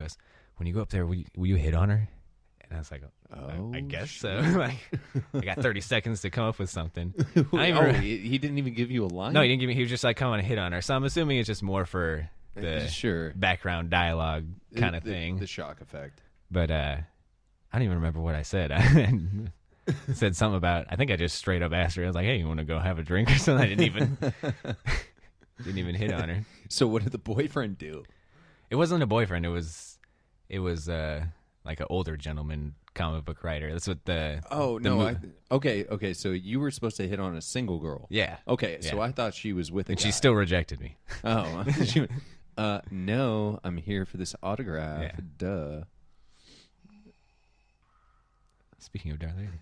goes, when you go up there, will you hit on her? And I was like, I guess so. Like, I got 30 seconds to come up with something. He didn't even give you a line? No, he didn't give me. He was just like, come on, hit on her. So I'm assuming it's just more for the background dialogue kind of thing. The shock effect. But I don't even remember what I said. I said something about, I think I just straight up asked her. I was like, hey, you want to go have a drink or something? I didn't even hit on her. So what did the boyfriend do? It wasn't a boyfriend. It was like an older gentleman comic book writer. That's what the... Oh, no. Okay. So you were supposed to hit on a single girl. Yeah. Okay, yeah. So I thought she was with a and guy. She still rejected me. Oh. No, I'm here for this autograph. Yeah. Duh. Speaking of Darth Vader.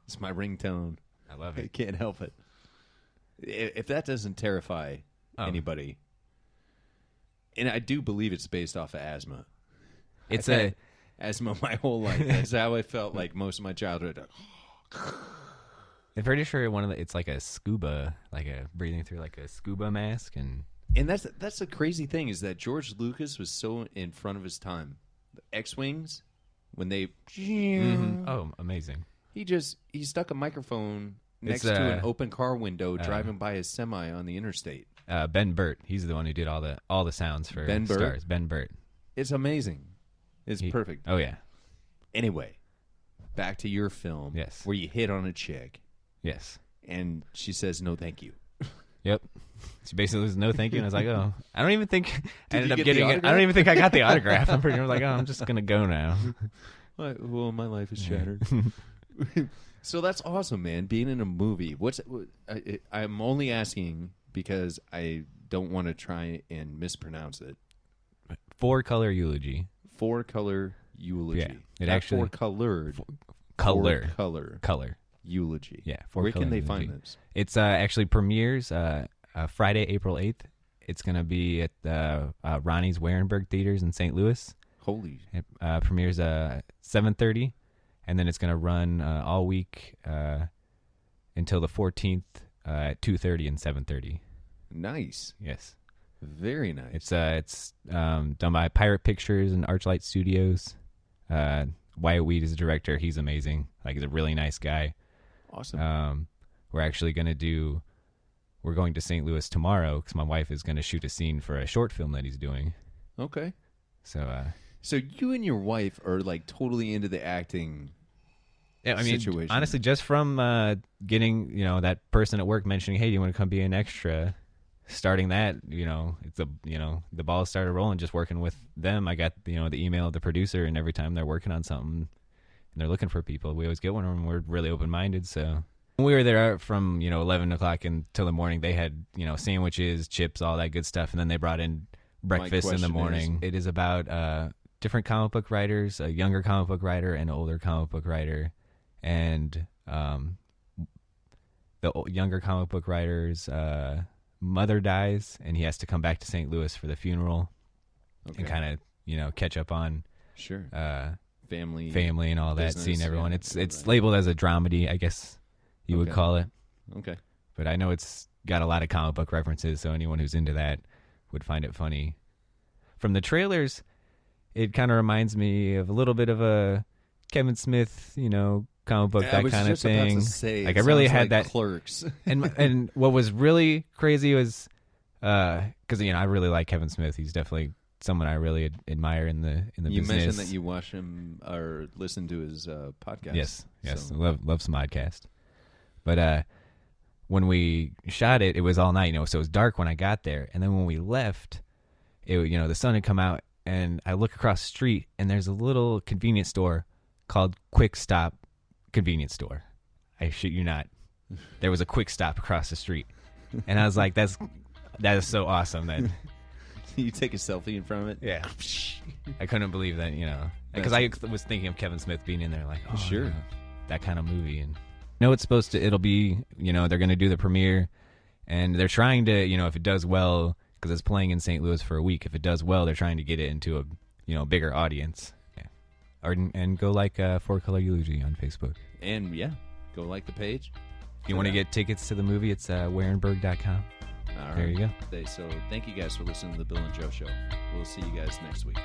It's my ringtone. I love I it. can't help it. If that doesn't terrify anybody... And I do believe it's based off of asthma. It's I've had asthma my whole life. That's how I felt like most of my childhood. I'm pretty sure it's like a scuba, like a breathing through like a scuba mask, and that's the crazy thing is that George Lucas was so in front of his time. The X-wings, when they oh, amazing. He stuck a microphone next to an open car window driving by his semi on the interstate. Ben Burt, he's the one who did all the sounds for Ben Burt? Stars. Ben Burt. It's amazing. It's perfect. Oh yeah. Anyway, back to your film. Yes. Where you hit on a chick. Yes. And she says no, thank you. Yep. She basically was no thank you, and I was like, oh, I don't even think I ended up get getting the it. I don't even think I got the autograph. I was like, oh, I'm just gonna go now. Well, my life is shattered. So that's awesome, man. Being in a movie. I'm only asking because I don't want to try and mispronounce it. 4-color eulogy. 4-color eulogy. Yeah, it actually 4-colored. Color eulogy. Yeah. Where can they eulogy. find this? It's actually premieres Friday, April 8th. It's gonna be at Ronnie's Warenberg Theaters in St. Louis. Holy. It premieres 7:30, and then it's gonna run all week until the 14th at 2:30 and 7:30. Nice. Yes. Very nice. It's done by Pirate Pictures and Archlight Studios. Wyatt Weed is the director. He's amazing. Like, he's a really nice guy. Awesome. We're going to St. Louis tomorrow because my wife is going to shoot a scene for a short film that he's doing. Okay. So you and your wife are like totally into the acting situation. Honestly, just from getting, that person at work mentioning, hey, do you want to come be an extra? Starting that, the ball started rolling just working with them. I got, the email of the producer, and every time they're working on something and they're looking for people, we always get one of them. We're really open-minded. So when we were there from, 11 o'clock until the morning, they had, sandwiches, chips, all that good stuff. And then they brought in breakfast in the morning. It is about different comic book writers, a younger comic book writer and an older comic book writer. And the younger comic book writer's mother dies, and he has to come back to St. Louis for the funeral and kind of, catch up on family and all that, seeing everyone. It's labeled as a dramedy, I guess you would call it. Okay. But I know it's got a lot of comic book references, so anyone who's into that would find it funny. From the trailers, it kind of reminds me of a little bit of a Kevin Smith, comic book, that kind of thing. I really had that. Clerks. and what was really crazy was because I really like Kevin Smith. He's definitely someone I really admire in the business. You mentioned that you watch him or listen to his podcast. Yes, so. love some podcast. But when we shot it, it was all night, so it was dark when I got there. And then when we left, the sun had come out, and I look across the street, and there's a little convenience store called Quick Stop Convenience Store. I shit you not. There was a Quick Stop across the street, and I was like, that is so awesome. That you take a selfie in front of it. Yeah. I couldn't believe that, because I was thinking of Kevin Smith being in there, like, oh sure, that kind of movie. And it'll be, they're going to do the premiere, and they're trying to, if it does well, because it's playing in St. Louis for a week. If it does well, they're trying to get it into a, bigger audience. And go like 4-Color Eulogy on Facebook. And, go like the page. If you want to get tickets to the movie, it's Warenberg.com. All There right. you go. So thank you guys for listening to the Bill and Joe Show. We'll see you guys next week.